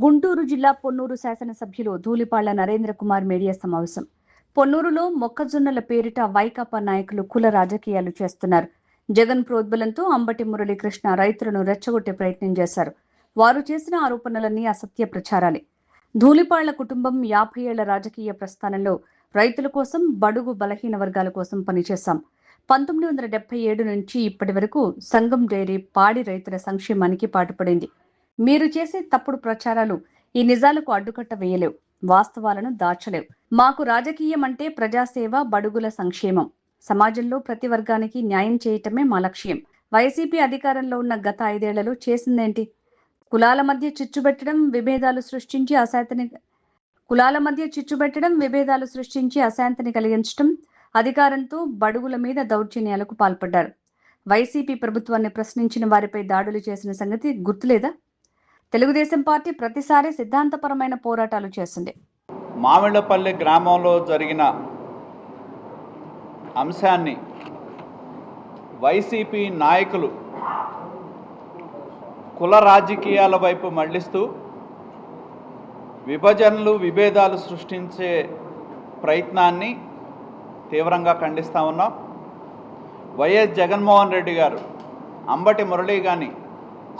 గుంటూరు జిల్లా పొన్నూరు శాసనసభ్యులు ధూళిపాళ్ల నరేంద్ర కుమార్ మీడియా సమావేశం. పొన్నూరులో మొక్కజొన్నల పేరిట వైకాపా నాయకులు కుల రాజకీయాలు చేస్తున్నారు. జగన్ ప్రోద్బలంతో అంబటి మురళీకృష్ణ రైతులను రెచ్చగొట్టే ప్రయత్నం చేశారు. వారు చేసిన ఆరోపణలన్నీ అసత్య ప్రచారాలే. ధూళిపాళ్ల కుటుంబం 50 ఏళ్ల రాజకీయ ప్రస్థానంలో రైతుల కోసం, బడుగు బలహీన వర్గాల కోసం పనిచేశాం. 1977 నుంచి ఇప్పటి వరకు సంగం డైరీ పాడి రైతుల సంక్షేమానికి పాటుపడింది. మీరు చేసే తప్పుడు ప్రచారాలు ఈ నిజాలకు అడ్డుకట్ట వేయలేవు, వాస్తవాలను దాచలేవు. మాకు రాజకీయం అంటే ప్రజాసేవ, బడుగుల సంక్షేమం. సమాజంలో ప్రతి వర్గానికి న్యాయం చేయటమే మా లక్ష్యం. వైసీపీ అధికారంలో ఉన్న గత 5 ఏళ్లలో చేసిందేంటి? కులాల మధ్య చిచ్చుబెట్టడం, విభేదాలు సృష్టించి అశాంతిని కలిగించడం, అధికారంతో బడుగుల మీద దౌర్జన్యాలకు పాల్పడ్డారు. వైసీపీ ప్రభుత్వాన్ని ప్రశ్నించిన వారిపై దాడులు చేసిన సంగతి గుర్తులేదా? తెలుగుదేశం పార్టీ ప్రతిసారి సిద్ధాంతపరమైన పోరాటాలు చేసింది. మామిళ్లపల్లి గ్రామంలో జరిగిన అంశాన్ని వైసీపీ నాయకులు కుల రాజకీయాల వైపు మళ్లిస్తూ విభజనలు, విభేదాలు సృష్టించే ప్రయత్నాన్ని తీవ్రంగా ఖండిస్తూ ఉన్నాం. వైఎస్ జగన్మోహన్ రెడ్డి గారు, అంబటి మురళీ గాని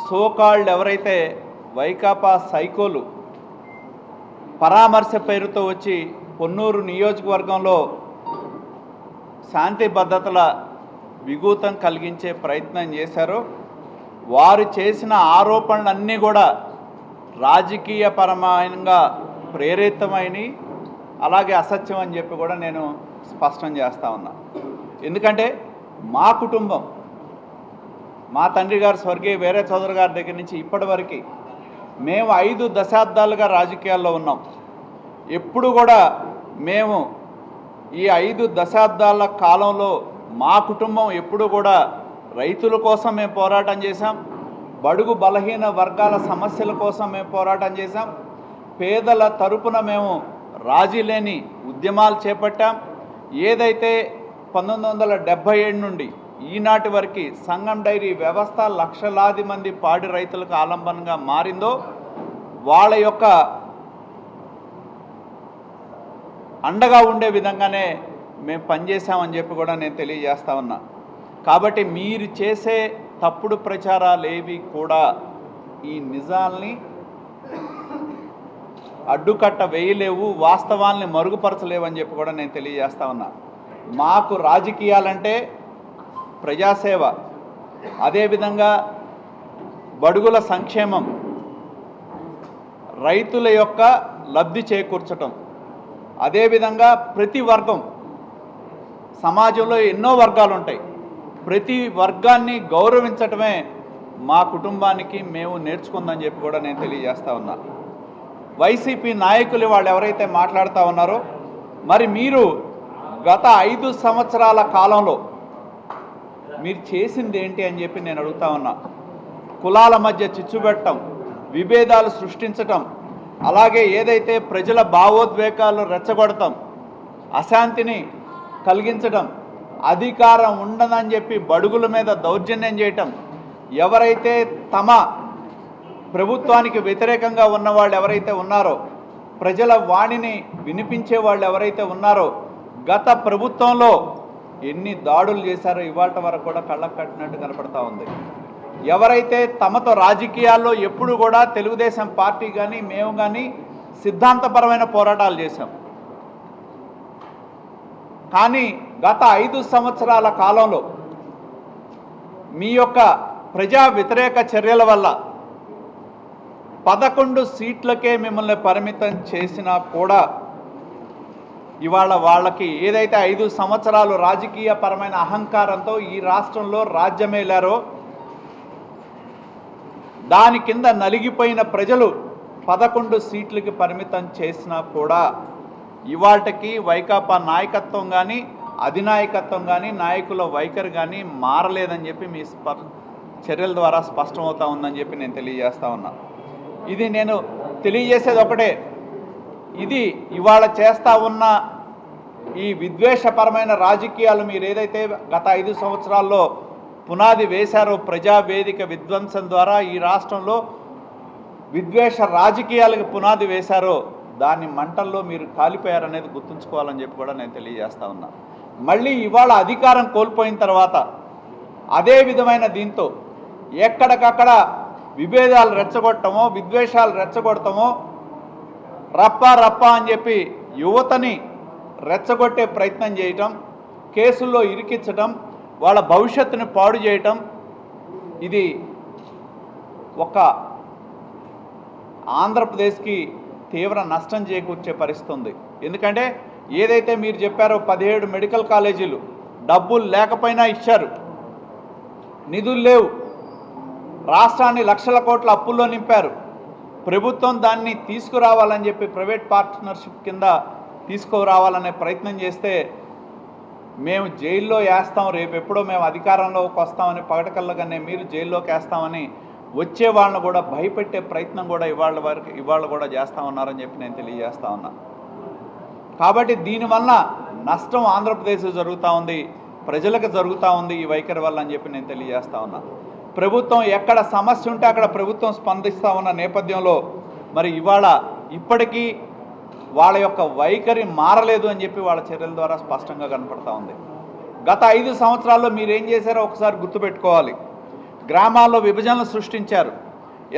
సోకాల్డ్ ఎవరైతే వైకాపా సైకోలు పరామర్శ పేరుతో వచ్చి పొన్నూరు నియోజకవర్గంలో శాంతి భద్రతల విఘాతం కలిగించే ప్రయత్నం చేశారో, వారు చేసిన ఆరోపణలన్నీ కూడా రాజకీయపరమైనగా ప్రేరితమైనవి, అలాగే అసత్యం అని చెప్పి కూడా నేను స్పష్టం చేస్తూ ఉన్నా. ఎందుకంటే మా కుటుంబం, మా తండ్రి గారు స్వర్గీయ వీర చౌదరి గారి దగ్గర నుంచి ఇప్పటి వరకు మేము 5 దశాబ్దాలుగా రాజకీయాల్లో ఉన్నాం. ఎప్పుడు కూడా మేము ఈ 5 దశాబ్దాల కాలంలో మా కుటుంబం ఎప్పుడు కూడా రైతుల కోసం మేము పోరాటం చేశాం, బడుగు బలహీన వర్గాల సమస్యల కోసం మేము పోరాటం చేశాం, పేదల తరపున మేము రాజీ లేని ఉద్యమాలు చేపట్టాం. ఏదైతే 1977 నుండి ఈనాటి వరకు సంగం డైరీ వ్యవస్థ లక్షలాది మంది పాడి రైతులకు ఆలంబనంగా మారిందో, వాళ్ళ యొక్క అండగా ఉండే విధంగానే మేము పనిచేసామని చెప్పి కూడా నేను తెలియజేస్తా ఉన్నా. కాబట్టి మీరు చేసే తప్పుడు ప్రచారాలు ఏవి కూడా ఈ నిజాల్ని అడ్డుకట్ట వేయలేవు, వాస్తవాల్ని మరుగుపరచలేవు అని చెప్పి కూడా నేను తెలియజేస్తా ఉన్నా. మాకు రాజకీయాలంటే ప్రజాసేవ, అదేవిధంగా బడుగుల సంక్షేమం, రైతుల యొక్క లబ్ధి చేకూర్చటం, అదేవిధంగా ప్రతి వర్గం, సమాజంలో ఎన్నో వర్గాలు ఉంటాయి, ప్రతి వర్గాన్ని గౌరవించటమే మా కుటుంబానికి మేము నేర్చుకుందని చెప్పి కూడా నేను తెలియజేస్తా ఉన్నా. వైసీపీ నాయకులు వాళ్ళు ఎవరైతే మాట్లాడుతూ ఉన్నారో, మరి మీరు గత 5 సంవత్సరాల కాలంలో మీరు చేసింది ఏంటి అని చెప్పి నేను అడుగుతా ఉన్నా. కులాల మధ్య చిచ్చుబెట్టడం, విభేదాలు సృష్టించటం, అలాగే ఏదైతే ప్రజల భావోద్వేగాలు రెచ్చగొడటం, అశాంతిని కలిగించడం, అధికారం ఉండదని చెప్పి బడుగుల మీద దౌర్జన్యం చేయటం, ఎవరైతే తమ ప్రభుత్వానికి వ్యతిరేకంగా ఉన్నవాళ్ళు ఎవరైతే ఉన్నారో, ప్రజల వాణిని వినిపించే వాళ్ళు ఎవరైతే ఉన్నారో, గత ప్రభుత్వంలో ఎన్ని దాడులు చేశారో ఇవాళ వరకు కూడా కళ్ళకు కట్టినట్టు కనపడతా ఉంది. ఎవరైతే తమతో రాజకీయాల్లో ఎప్పుడు కూడా తెలుగుదేశం పార్టీ కానీ మేము కానీ సిద్ధాంతపరమైన పోరాటాలు చేశాం. కానీ గత 5 సంవత్సరాల కాలంలో మీ యొక్క ప్రజా వ్యతిరేక చర్యల వల్ల 11 సీట్లకే మిమ్మల్ని పరిమితం చేసినా కూడా ఇవాళ వాళ్ళకి ఏదైతే 5 సంవత్సరాలు రాజకీయ పరమైన అహంకారంతో ఈ రాష్ట్రంలో రాజ్యమేలారో, దాని కింద నలిగిపోయిన ప్రజలు 11 సీట్లకి పరిమితం చేసినా కూడా ఇవాళకి వైకాపా నాయకత్వం కానీ, అధినాయకత్వం కానీ, నాయకుల వైఖరి కానీ మారలేదని చెప్పి మీ చర్యల ద్వారా స్పష్టమవుతా ఉందని చెప్పి నేను తెలియజేస్తా ఉన్నా. ఇది నేను తెలియజేసేది ఒకటే, ఇది ఇవాళ చేస్తూ ఉన్న ఈ విద్వేషపరమైన రాజకీయాలు మీరు ఏదైతే గత 5 సంవత్సరాల్లో పునాది వేశారో, ప్రజావేదిక విధ్వంసం ద్వారా ఈ రాష్ట్రంలో విద్వేష రాజకీయాలకు పునాది వేశారో దాన్ని మంటల్లో మీరు కాలిపోయారనేది గుర్తుంచుకోవాలని చెప్పి కూడా నేను తెలియజేస్తా ఉన్నా. మళ్ళీ ఇవాళ అధికారం కోల్పోయిన తర్వాత అదే విధమైన దీంతో ఎక్కడికక్కడ విభేదాలు రెచ్చగొట్టమో విద్వేషాలు రెచ్చగొడతామో రప్ప అని చెప్పి యువతని రెచ్చగొట్టే ప్రయత్నం చేయటం, కేసుల్లో ఇరికించటం, వాళ్ళ భవిష్యత్తుని పాడు చేయటం, ఇది ఒక ఆంధ్రప్రదేశ్కి తీవ్ర నష్టం చేకూర్చే పరిస్థితి ఉంది. ఎందుకంటే ఏదైతే మీరు చెప్పారో 17 మెడికల్ కాలేజీలు డబ్బులు లేకపోయినా ఇచ్చారు, నిధులు లేవు, రాష్ట్రాన్ని లక్షల కోట్ల అప్పుల్లో నింపారు. ప్రభుత్వం దాన్ని తీసుకురావాలని చెప్పి ప్రైవేట్ పార్ట్నర్షిప్ కింద తీసుకురావాలనే ప్రయత్నం చేస్తే మేము జైల్లో వేస్తాం, రేపు ఎప్పుడో మేము అధికారంలోకి వస్తామని పగటకల్లగానే మీరు జైల్లోకి వేస్తామని వచ్చే వాళ్ళని కూడా భయపెట్టే ప్రయత్నం కూడా ఇవాళ కూడా చేస్తూ ఉన్నారని చెప్పి నేను తెలియజేస్తా ఉన్నా. కాబట్టి దీనివల్ల నష్టం ఆంధ్రప్రదేశ్ జరుగుతూ ఉంది, ప్రజలకు జరుగుతూ ఉంది ఈ వైఖరి వల్ల అని చెప్పి నేను తెలియజేస్తా ఉన్నా. ప్రభుత్వం ఎక్కడ సమస్య ఉంటే అక్కడ ప్రభుత్వం స్పందిస్తూ ఉన్న నేపథ్యంలో మరి ఇవాళ ఇప్పటికీ వాళ్ళ యొక్క వైఖరి మారలేదు అని చెప్పి వాళ్ళ చర్యల ద్వారా స్పష్టంగా కనపడతా ఉంది. గత 5 సంవత్సరాల్లో మీరేం చేశారో ఒకసారి గుర్తుపెట్టుకోవాలి. గ్రామాల్లో విభజనలు సృష్టించారు,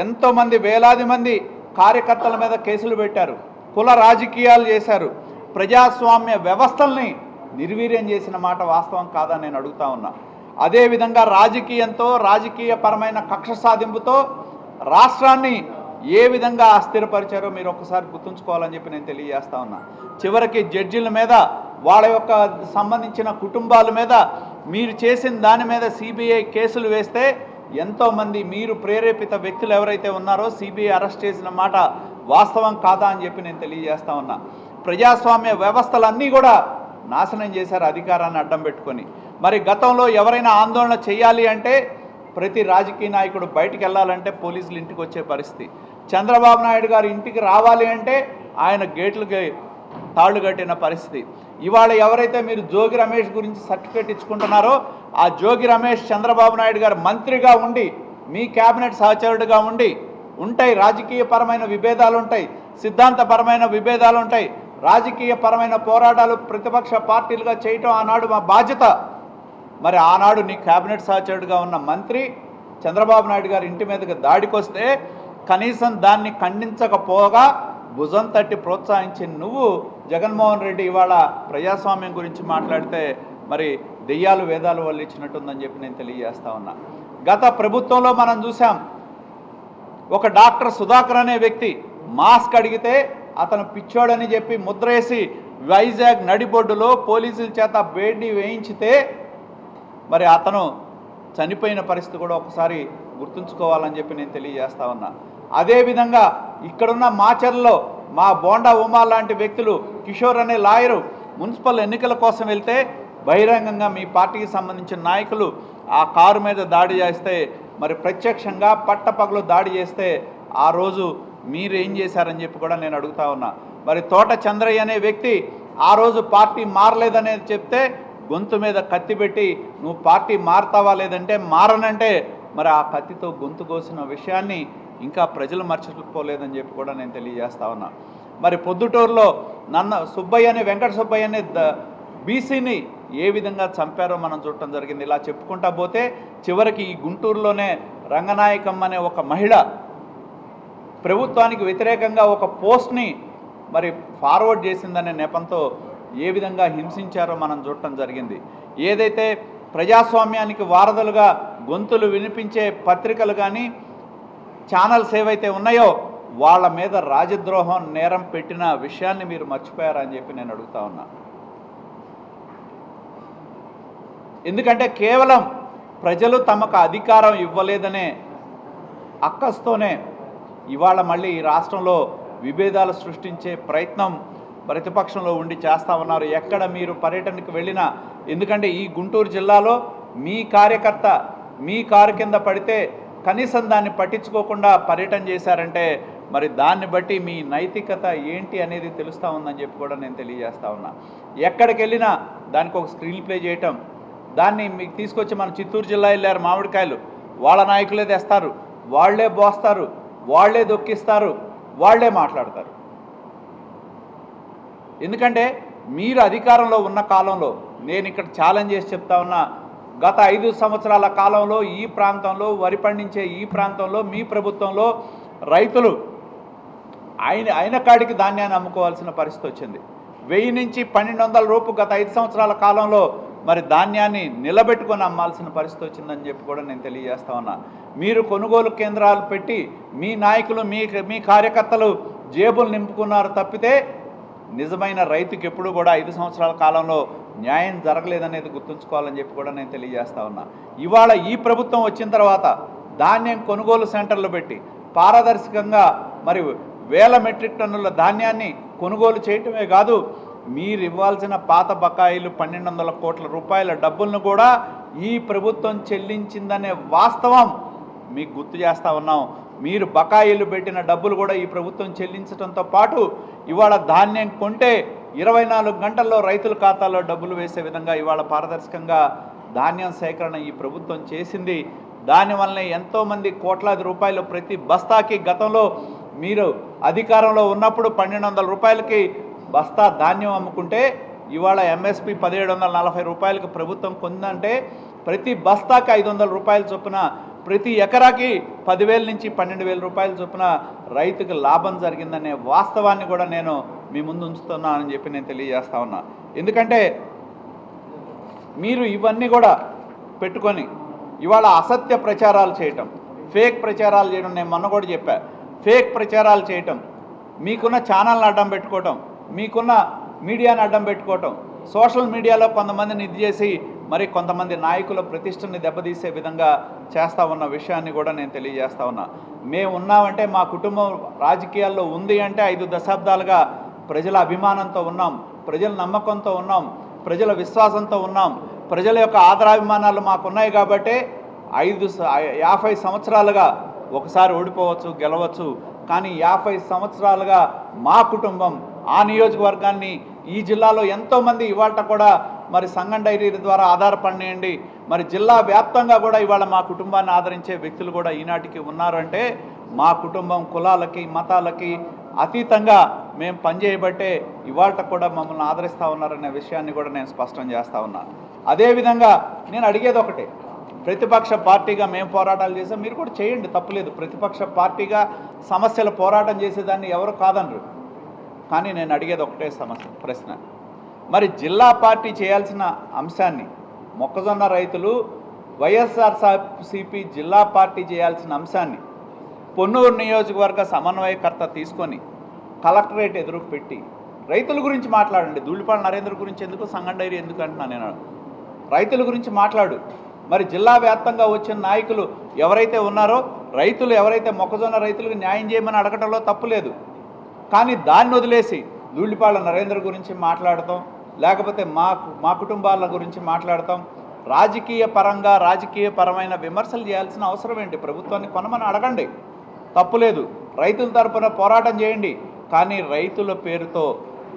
ఎంతోమంది వేలాది మంది కార్యకర్తల మీద కేసులు పెట్టారు, కుల రాజకీయాలు చేశారు, ప్రజాస్వామ్య వ్యవస్థల్ని నిర్వీర్యం చేసిన మాట వాస్తవం కాదని నేను అడుగుతా ఉన్నా. అదేవిధంగా రాజకీయంతో రాజకీయపరమైన కక్ష సాధింపుతో రాష్ట్రాన్ని ఏ విధంగా అస్థిరపరిచారో మీరు ఒక్కసారి గుర్తుంచుకోవాలని చెప్పి నేను తెలియజేస్తా ఉన్నా. చివరికి జడ్జిల మీద వాళ్ళ యొక్క సంబంధించిన కుటుంబాల మీద మీరు చేసిన దాని మీద సిబిఐ కేసులు వేస్తే ఎంతోమంది మీరు ప్రేరేపిత వ్యక్తులు ఎవరైతే ఉన్నారో సిబిఐ అరెస్ట్ చేసిన మాట వాస్తవం కాదా అని చెప్పి నేను తెలియజేస్తా ఉన్నా. ప్రజాస్వామ్య వ్యవస్థలన్నీ కూడా నాశనం చేశారు అధికారాన్ని అడ్డం పెట్టుకొని. మరి గతంలో ఎవరైనా ఆందోళన చేయాలి అంటే ప్రతి రాజకీయ నాయకుడు బయటికి వెళ్ళాలంటే పోలీసులు ఇంటికి వచ్చే పరిస్థితి. చంద్రబాబు నాయుడు గారు ఇంటికి రావాలి అంటే ఆయన గేట్లకి తాళ్లు కట్టిన పరిస్థితి. ఇవాళ ఎవరైతే మీరు జోగి రమేష్ గురించి సర్టిఫికేట్ ఇచ్చుకుంటున్నారో ఆ జోగి రమేష్ చంద్రబాబు నాయుడు గారు మంత్రిగా ఉండి మీ క్యాబినెట్ సహచరుడిగా ఉండి ఉంటాయి, రాజకీయపరమైన విభేదాలు ఉంటాయి, సిద్ధాంతపరమైన విభేదాలు ఉంటాయి, రాజకీయపరమైన పోరాటాలు ప్రతిపక్ష పార్టీలుగా చేయటం ఆనాడు మా బాధ్యత. మరి ఆనాడు నీ క్యాబినెట్ సహచరుడిగా ఉన్న మంత్రి చంద్రబాబు నాయుడు గారి ఇంటి మీదకి దాడికొస్తే కనీసం దాన్ని ఖండించకపోగా భుజం తట్టి ప్రోత్సహించి నువ్వు జగన్మోహన్ రెడ్డి ఇవాళ ప్రజాస్వామ్యం గురించి మాట్లాడితే మరి దెయ్యాలు వేదాలు వాళ్ళు ఇచ్చినట్టుందని చెప్పి నేను తెలియజేస్తా ఉన్నా. గత ప్రభుత్వంలో మనం చూసాం, ఒక డాక్టర్ సుధాకర్ అనే వ్యక్తి మాస్క్ అడిగితే అతను పిచ్చోడని చెప్పి ముద్రేసి వైజాగ్ నడిబొడ్డులో పోలీసుల చేత బేడీ వేయించితే మరి అతను చనిపోయిన పరిస్థితి కూడా ఒకసారి గుర్తుంచుకోవాలని చెప్పి నేను తెలియజేస్తా ఉన్నా. అదేవిధంగా ఇక్కడున్న మాచర్లలో మా బోండా ఉమా లాంటి వ్యక్తులు, కిషోర్ అనే లాయరు మున్సిపల్ ఎన్నికల కోసం వెళ్తే బహిరంగంగా మీ పార్టీకి సంబంధించిన నాయకులు ఆ కారు మీద దాడి చేస్తే మరి ప్రత్యక్షంగా పట్టపగలు దాడి చేస్తే ఆ రోజు మీరు ఏం చేశారని చెప్పి కూడా నేను అడుగుతా ఉన్నా. మరి తోట చంద్రయ్య అనే వ్యక్తి ఆ రోజు పార్టీ మారలేదనేది చెప్తే గొంతు మీద కత్తి పెట్టి నువ్వు పార్టీ మారతావా లేదంటే మారనంటే మరి ఆ కత్తితో గొంతు కోసిన విషయాన్ని ఇంకా ప్రజలు మర్చిపోలేదని చెప్పి కూడా నేను తెలియజేస్తా ఉన్నా. మరి పొద్దుటూరులో సుబ్బయ్య అనే వెంకట సుబ్బయ్య అనే బీసీని ఏ విధంగా చంపారో మనం చూడటం జరిగింది. ఇలా చెప్పుకుంటా పోతే చివరికి ఈ గుంటూరులోనే రంగనాయకమ్మ అనే ఒక మహిళ ప్రభుత్వానికి వ్యతిరేకంగా ఒక పోస్ట్ని మరి ఫార్వర్డ్ చేసిందనే నెపంతో ఏ విధంగా హింసించారో మనం చూడటం జరిగింది. ఏదైతే ప్రజాస్వామ్యానికి వారధులుగా గొంతులు వినిపించే పత్రికలు కానీ ఛానల్స్ ఏవైతే ఉన్నాయో వాళ్ళ మీద రాజద్రోహం నేరం పెట్టిన విషయాన్ని మీరు మర్చిపోయారని చెప్పి నేను అడుగుతా ఉన్నా. ఎందుకంటే కేవలం ప్రజలు తమకు అధికారం ఇవ్వలేదనే అక్కస్తోనే ఇవాళ మళ్ళీ ఈ రాష్ట్రంలో విభేదాలు సృష్టించే ప్రయత్నం ప్రతిపక్షంలో ఉండి చేస్తూ ఉన్నారు. ఎక్కడ మీరు పర్యటనకు వెళ్ళినా, ఎందుకంటే ఈ గుంటూరు జిల్లాలో మీ కార్యకర్త మీ కారు కింద పడితే కనీసం దాన్ని పట్టించుకోకుండా పర్యటన చేశారంటే మరి దాన్ని బట్టి మీ నైతికత ఏంటి అనేది తెలుస్తూ ఉందని చెప్పి కూడా నేను తెలియజేస్తా ఉన్నా. ఎక్కడికి వెళ్ళినా దానికి ఒక స్క్రీన్ ప్లే చేయటం, దాన్ని మీకు తీసుకొచ్చి మన చిత్తూరు జిల్లా వెళ్ళారు, మామిడికాయలు వాళ్ళ నాయకులే తెస్తారు, వాళ్లే బోస్తారు, వాళ్ళే దొక్కిస్తారు, వాళ్ళే మాట్లాడతారు. ఎందుకంటే మీరు అధికారంలో ఉన్న కాలంలో నేను ఇక్కడ ఛాలెంజ్ చేసి చెప్తా ఉన్నా, గత 5 సంవత్సరాల కాలంలో ఈ ప్రాంతంలో వరి పండించే ఈ ప్రాంతంలో మీ ప్రభుత్వంలో రైతులు అయిన కాడికి ధాన్యాన్ని అమ్ముకోవాల్సిన పరిస్థితి వచ్చింది. 1000 నుంచి 1200 రూపు గత 5 సంవత్సరాల కాలంలో మరి ధాన్యాన్ని నిలబెట్టుకొని అమ్మాల్సిన పరిస్థితి వచ్చిందని చెప్పి కూడా నేను తెలియజేస్తా ఉన్నా. మీరు కొనుగోలు కేంద్రాలు పెట్టి మీ నాయకులు మీ కార్యకర్తలు జేబులు నింపుకున్నారు తప్పితే నిజమైన రైతుకి ఎప్పుడు కూడా 5 సంవత్సరాల కాలంలో న్యాయం జరగలేదనేది గుర్తుంచుకోవాలని చెప్పి కూడా నేను తెలియజేస్తా ఉన్నా. ఇవాళ ఈ ప్రభుత్వం వచ్చిన తర్వాత ధాన్యం కొనుగోలు సెంటర్లు పెట్టి పారదర్శకంగా మరి 1000 మెట్రిక్ టన్నుల ధాన్యాన్ని కొనుగోలు చేయటమే కాదు, మీరు ఇవ్వాల్సిన పాత బకాయిలు 1200 కోట్ల రూపాయల డబ్బులను కూడా ఈ ప్రభుత్వం చెల్లించిందనే వాస్తవం మీకు గుర్తు చేస్తూ ఉన్నాం. మీరు బకాయిలు పెట్టిన డబ్బులు కూడా ఈ ప్రభుత్వం చెల్లించడంతో పాటు ఇవాళ ధాన్యం కొంటే 24 గంటల్లో రైతుల ఖాతాలో డబ్బులు వేసే విధంగా ఇవాళ పారదర్శకంగా ధాన్యం సేకరణ ఈ ప్రభుత్వం చేసింది. దానివల్లనే ఎంతోమంది కోట్లాది రూపాయలు ప్రతి బస్తాకి గతంలో మీరు అధికారంలో ఉన్నప్పుడు 1200 రూపాయలకి బస్తా ధాన్యం అమ్ముకుంటే ఇవాళ ఎంఎస్పి 1740 రూపాయలకి ప్రభుత్వం కొందంటే ప్రతి బస్తాకి 500 రూపాయల చొప్పున ప్రతి ఎకరాకి 10,000 నుంచి 12,000 రూపాయల చొప్పున రైతుకు లాభం జరిగిందనే వాస్తవాన్ని కూడా నేను మీ ముందు ఉంచుతున్నానని చెప్పి నేను తెలియజేస్తా ఉన్నా. ఎందుకంటే మీరు ఇవన్నీ కూడా పెట్టుకొని ఇవాళ అసత్య ప్రచారాలు చేయటం, ఫేక్ ప్రచారాలు చేయడం, నేను మొన్న కూడా చెప్పా, ఫేక్ ప్రచారాలు చేయటం, మీకున్న ఛానల్ని అడ్డం పెట్టుకోవటం, మీకున్న మీడియాని అడ్డం పెట్టుకోవటం, సోషల్ మీడియాలో కొంతమందిని ఇది చేసి మరి కొంతమంది నాయకుల ప్రతిష్టని దెబ్బతీసే విధంగా చేస్తూ ఉన్న విషయాన్ని కూడా నేను తెలియజేస్తా ఉన్నా. మేము ఉన్నామంటే మా కుటుంబం రాజకీయాల్లో ఉంది అంటే 5 దశాబ్దాలుగా ప్రజల అభిమానంతో ఉన్నాం, ప్రజల నమ్మకంతో ఉన్నాం, ప్రజల విశ్వాసంతో ఉన్నాం, ప్రజల యొక్క ఆదరాభిమానాలు మాకున్నాయి. కాబట్టి 50 సంవత్సరాలుగా ఒకసారి ఓడిపోవచ్చు, గెలవచ్చు, కానీ 50 సంవత్సరాలుగా మా కుటుంబం ఆ నియోజకవర్గాన్ని ఈ జిల్లాలో ఎంతోమంది ఇవాళ కూడా మరి సంగం డైరీ ద్వారా ఆధారపడియండి, మరి జిల్లా వ్యాప్తంగా కూడా ఇవాళ మా కుటుంబాన్ని ఆదరించే వ్యక్తులు కూడా ఈనాటికి ఉన్నారంటే మా కుటుంబం కులాలకి మతాలకి అతీతంగా మేము పనిచేయబట్టే ఇవాళ కూడా మమ్మల్ని ఆదరిస్తూ ఉన్నారనే విషయాన్ని కూడా నేను స్పష్టం చేస్తూ ఉన్నాను. అదేవిధంగా నేను అడిగేది ఒకటే, ప్రతిపక్ష పార్టీగా మేము పోరాటాలు చేసాం, మీరు కూడా చేయండి, తప్పులేదు. ప్రతిపక్ష పార్టీగా సమస్యల పోరాటం చేసేదాన్ని ఎవరు కాదనరు. కానీ నేను అడిగేది ఒకటే ప్రశ్న, మరి జిల్లా పార్టీ చేయాల్సిన అంశాన్ని మొక్కజొన్న రైతులు వైఎస్ఆర్సీపీ జిల్లా పార్టీ చేయాల్సిన అంశాన్ని పొన్నూరు నియోజకవర్గ సమన్వయకర్త తీసుకొని కలెక్టరేట్ ఎదురు పెట్టి రైతుల గురించి మాట్లాడండి. ధూళిపాల నరేంద్ర గురించి ఎందుకు, సంగం డైరీ ఎందుకు అంటున్నా నేను, రైతుల గురించి మాట్లాడు. మరి జిల్లా వ్యాప్తంగా వచ్చిన నాయకులు ఎవరైతే ఉన్నారో రైతులు ఎవరైతే మొక్కజొన్న రైతులకు న్యాయం చేయమని అడగటంలో తప్పు లేదు. కానీ దాన్ని వదిలేసి ధూళిపాల నరేంద్ర గురించి మాట్లాడతాం, లేకపోతే మా కుటుంబాల గురించి మాట్లాడతాం, రాజకీయపరమైన విమర్శలు చేయాల్సిన అవసరం ఏంటి? ప్రభుత్వాన్ని కొనమని అడగండి, తప్పులేదు. రైతుల తరపున పోరాటం చేయండి. కానీ రైతుల పేరుతో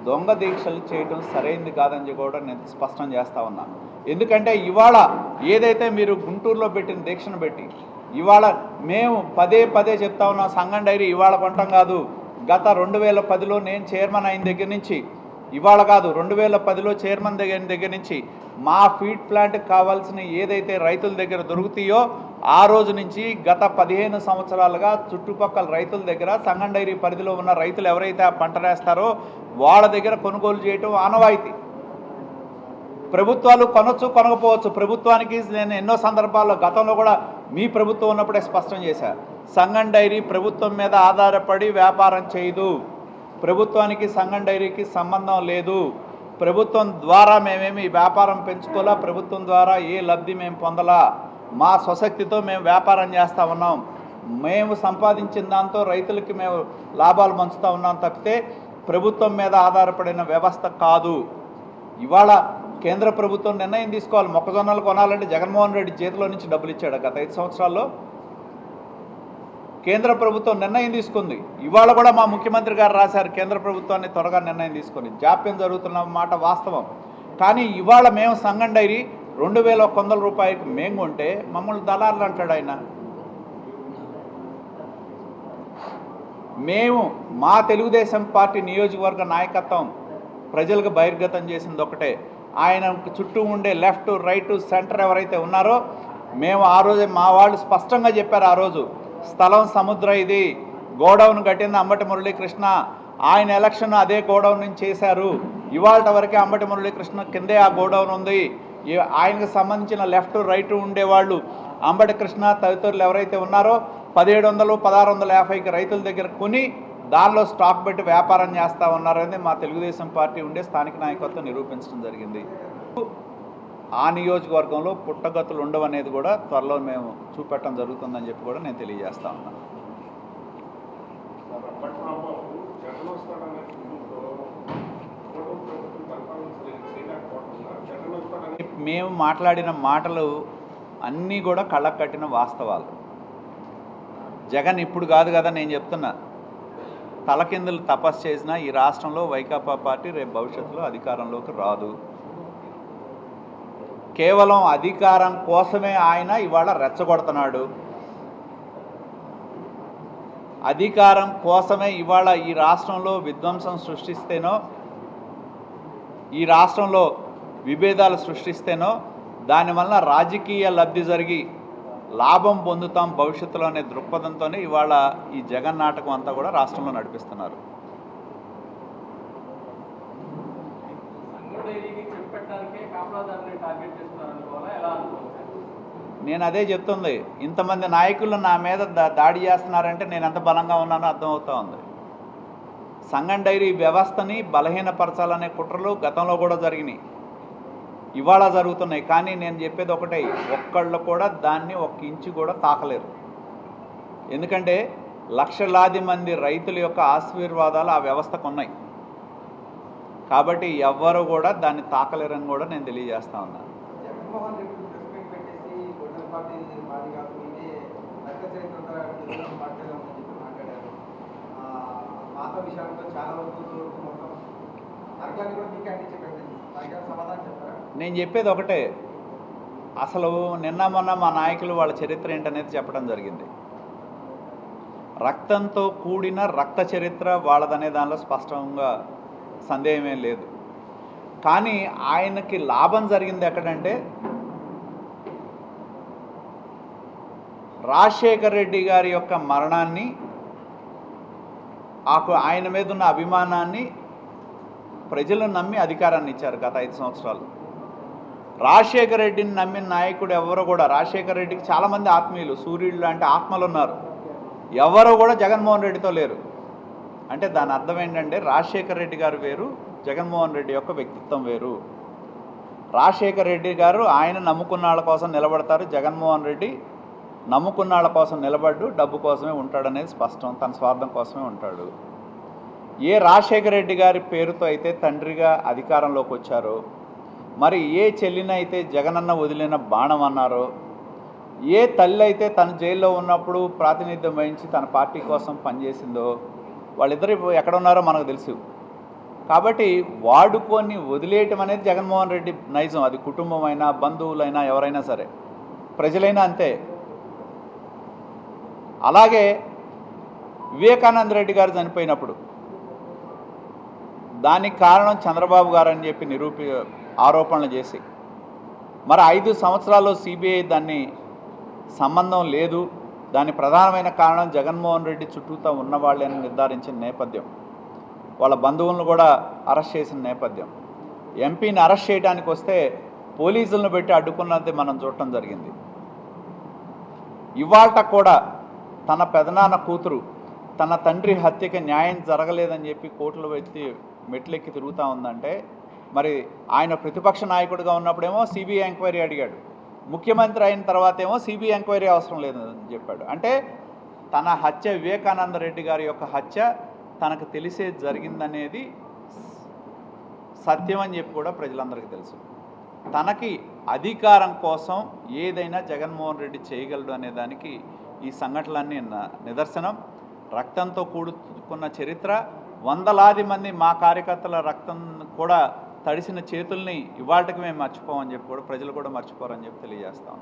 దొంగ దీక్షలు చేయడం సరైనది కాదని కూడా నేను స్పష్టం చేస్తా ఉన్నాను. ఎందుకంటే ఇవాళ ఏదైతే మీరు గుంటూరులో పెట్టిన దీక్షను పెట్టి ఇవాళ మేము పదే చెప్తా ఉన్నాం, సంగం డైరీ ఇవాళ కొంటాం కాదు. గత 2010లో నేను చైర్మన్ అయిన దగ్గర నుంచి ఇవాళ కాదు, 2010లో చైర్మన్ దగ్గర నుంచి మా ఫీడ్ ప్లాంట్కి కావాల్సిన ఏదైతే రైతుల దగ్గర దొరుకుతాయో ఆ రోజు నుంచి గత 15 సంవత్సరాలుగా చుట్టుపక్కల రైతుల దగ్గర సంగం డైరీ పరిధిలో ఉన్న రైతులు ఎవరైతే ఆ పంట వేస్తారో వాళ్ళ దగ్గర కొనుగోలు చేయటం ఆనవాయితీ. ప్రభుత్వాలు కొనొచ్చు, కొనకపోవచ్చు. ప్రభుత్వానికి నేను ఎన్నో సందర్భాల్లో గతంలో కూడా మీ ప్రభుత్వం ఉన్నప్పుడే స్పష్టం చేశారు, సంగం డైరీ ప్రభుత్వం మీద ఆధారపడి వ్యాపారం చేయదు, ప్రభుత్వానికి సంగం డైరీకి సంబంధం లేదు, ప్రభుత్వం ద్వారా మేమేమి వ్యాపారం పెంచుకోలా, ప్రభుత్వం ద్వారా ఏ లబ్ధి మేము పొందలా, మా స్వశక్తితో మేము వ్యాపారం చేస్తూ ఉన్నాం, మేము సంపాదించిన దాంతో రైతులకి మేము లాభాలు పంచుతూ ఉన్నాం తప్పితే ప్రభుత్వం మీద ఆధారపడిన వ్యవస్థ కాదు. ఇవాళ కేంద్ర ప్రభుత్వం నిర్ణయం తీసుకోవాలి. మొక్కజొన్నలు కొనాలంటే జగన్మోహన్ రెడ్డి చేతిలో నుంచి డబ్బులు ఇచ్చాడు. గత 5 సంవత్సరాల్లో కేంద్ర ప్రభుత్వం నిర్ణయం తీసుకుంది. ఇవాళ కూడా మా ముఖ్యమంత్రి గారు రాశారు, కేంద్ర ప్రభుత్వాన్ని త్వరగా నిర్ణయం తీసుకొని జాప్యం జరుగుతున్న మాట వాస్తవం. కానీ ఇవాళ మేము సంగం డైరీ 2,100 రూపాయలకి మేము కొంటే మమ్మల్ని దళారులు అంటాడు ఆయన. మేము మా తెలుగుదేశం పార్టీ నియోజకవర్గ నాయకత్వం ప్రజలకు బహిర్గతం చేసింది ఒకటే, ఆయన చుట్టూ ఉండే లెఫ్ట్ రైట్ సెంటర్ ఎవరైతే ఉన్నారో మేము ఆ రోజే మా వాళ్ళు స్పష్టంగా చెప్పారు. ఆ రోజు స్థలం సముద్ర, ఇది గోడౌన్ కట్టింది అంబటి మురళీకృష్ణ, ఆయన ఎలక్షన్ అదే గోడౌన్ నుంచి చేశారు, ఇవాళ వరకే అంబటి మురళీకృష్ణ కిందే ఆ గోడౌన్ ఉంది, ఆయనకు సంబంధించిన లెఫ్ట్ రైట్ ఉండేవాళ్ళు అంబటి కృష్ణ తదితరులు ఎవరైతే ఉన్నారో 1700 1650కి రైతుల దగ్గర కొని దానిలో స్టాక్ పెట్టి వ్యాపారం చేస్తూ ఉన్నారని మా తెలుగుదేశం పార్టీ ఉండే స్థానిక నాయకత్వం నిరూపించడం జరిగింది. ఆ నియోజకవర్గంలో పుట్టగతులు ఉండవనేది కూడా త్వరలో మేము చూపెట్టడం జరుగుతుందని చెప్పి కూడా నేను తెలియజేస్తా ఉన్నాను. మేము మాట్లాడిన మాటలు అన్నీ కూడా కళ్ళకు కట్టిన వాస్తవాలు. జగన్ ఇప్పుడు కాదు కదా నేను చెప్తున్నా, తలకిందులు తపస్సు చేసినా ఈ రాష్ట్రంలో వైకాపా పార్టీ రేపు భవిష్యత్తులో అధికారంలోకి రాదు. కేవలం అధికారం కోసమే ఆయన ఇవాళ రెచ్చగొడుతున్నాడు. అధికారం కోసమే ఇవాళ ఈ రాష్ట్రంలో విధ్వంసం సృష్టిస్తేనో, ఈ రాష్ట్రంలో విభేదాలు సృష్టిస్తేనో దానివల్ల రాజకీయ లబ్ధి జరిగి లాభం పొందుతాం భవిష్యత్తులో అనే దృక్పథంతోనే ఇవాళ ఈ జగన్ నాటకం అంతా కూడా రాష్ట్రంలో నడిపిస్తున్నారు. నేను అదే చెప్తుంది, ఇంతమంది నాయకులు నా మీద దాడి చేస్తున్నారంటే నేను ఎంత బలంగా ఉన్నానో అర్థమవుతా ఉంది. సంగం డైరీ వ్యవస్థని బలహీనపరచాలనే కుట్రలు గతంలో కూడా జరిగినాయి, ఇవాళ జరుగుతున్నాయి. కానీ నేను చెప్పేది ఒకటే, ఒక్కళ్ళు కూడా దాన్ని ఒక్క ఇంచు కూడా తాకలేరు. ఎందుకంటే లక్షలాది మంది రైతుల యొక్క ఆశీర్వాదాలు ఆ వ్యవస్థకు ఉన్నాయి. కాబట్టి ఎవ్వరు కూడా దాన్ని తాకలేరని కూడా నేను తెలియజేస్తా ఉన్నాను. నేను చెప్పేది ఒకటే, అసలు నిన్న మొన్న మా నాయకులు వాళ్ళ చరిత్ర ఏంటనేది చెప్పడం జరిగింది. రక్తంతో కూడిన రక్త చరిత్ర వాళ్ళదనే దానిలో స్పష్టంగా సందేహమేం లేదు. కానీ ఆయనకి లాభం జరిగింది ఎక్కడంటే, రాజశేఖర్ రెడ్డి గారి యొక్క మరణాన్ని, ఆయన మీద ఉన్న అభిమానాన్ని ప్రజలు నమ్మి అధికారాన్ని ఇచ్చారు గత 5 సంవత్సరాలు. రాజశేఖర్ రెడ్డిని నమ్మిన నాయకుడు ఎవరు కూడా, రాజశేఖర్ రెడ్డికి చాలామంది ఆత్మీయులు, సూర్యుడు లాంటి ఆత్మలు ఉన్నారు, ఎవరు కూడా జగన్మోహన్ రెడ్డితో లేరు. అంటే దాని అర్థం ఏంటంటే రాజశేఖర్ రెడ్డి గారు వేరు, జగన్మోహన్ రెడ్డి యొక్క వ్యక్తిత్వం వేరు. రాజశేఖర్ రెడ్డి గారు ఆయన నమ్ముకున్న వాళ్ళ కోసం నిలబడతారు, జగన్మోహన్ రెడ్డి నమ్ముకున్న వాళ్ళ కోసం నిలబడ్డు డబ్బు కోసమే ఉంటాడనేది స్పష్టం, తన స్వార్థం కోసమే ఉంటాడు. ఏ రాజశేఖర రెడ్డి గారి పేరుతో అయితే తండ్రిగా అధికారంలోకి వచ్చారో, మరి ఏ చెల్లినైతే జగనన్న వదిలిన బాణం అన్నారో, ఏ తల్లి అయితే తన జైల్లో ఉన్నప్పుడు ప్రాతినిధ్యం వహించి తన పార్టీ కోసం పనిచేసిందో, వాళ్ళిద్దరు ఎక్కడ ఉన్నారో మనకు తెలుసు. కాబట్టి వాడుకొని వదిలేయటం అనేది జగన్మోహన్ రెడ్డి నైజం. అది కుటుంబం అయినా, బంధువులైనా, ఎవరైనా సరే, ప్రజలైనా అంతే. అలాగే వివేకానంద రెడ్డి గారు చనిపోయినప్పుడు దానికి కారణం చంద్రబాబు గారు అని చెప్పి ఆరోపణలు చేసి, మరి 5 సంవత్సరాల్లో సిబిఐ దాన్ని సంబంధం లేదు, దాని ప్రధానమైన కారణం జగన్మోహన్ రెడ్డి చుట్టూతో ఉన్నవాళ్ళే అని నిర్ధారించిన నేపథ్యం, వాళ్ళ బంధువులను కూడా అరెస్ట్ చేసిన నేపథ్యం, ఎంపీని అరెస్ట్ చేయడానికి వస్తే పోలీసులను పెట్టి అడ్డుకున్నది మనం చూడటం జరిగింది. ఇవాళ కూడా తన పెదనాన్న కూతురు తన తండ్రి హత్యకి న్యాయం జరగలేదని చెప్పి కోర్టులో వ్యక్తి మెట్లెక్కి తిరుగుతూ ఉందంటే, మరి ఆయన ప్రతిపక్ష నాయకుడిగా ఉన్నప్పుడేమో సిబిఐ ఎంక్వైరీ అడిగాడు, ముఖ్యమంత్రి అయిన తర్వాత ఏమో సిబిఐ ఎంక్వైరీ అవసరం లేదని చెప్పాడు. అంటే తన హత్య, వివేకానంద రెడ్డి గారి యొక్క హత్య తనకు తెలిసే జరిగిందనేది సత్యం అని చెప్పి కూడా ప్రజలందరికీ తెలుసు. తనకి అధికారం కోసం ఏదైనా జగన్మోహన్ రెడ్డి చేయగలడు అనే దానికి ఈ సంఘటనలన్నీ నిదర్శనం. రక్తంతో కూడుకున్న చరిత్ర, వందలాది మంది మా కార్యకర్తల రక్తం కూడా తడిసిన చేతుల్ని ఇవాళకి మేము మర్చిపోమని చెప్పి కూడా ప్రజలు కూడా మర్చిపోరని చెప్పి తెలియజేస్తాం.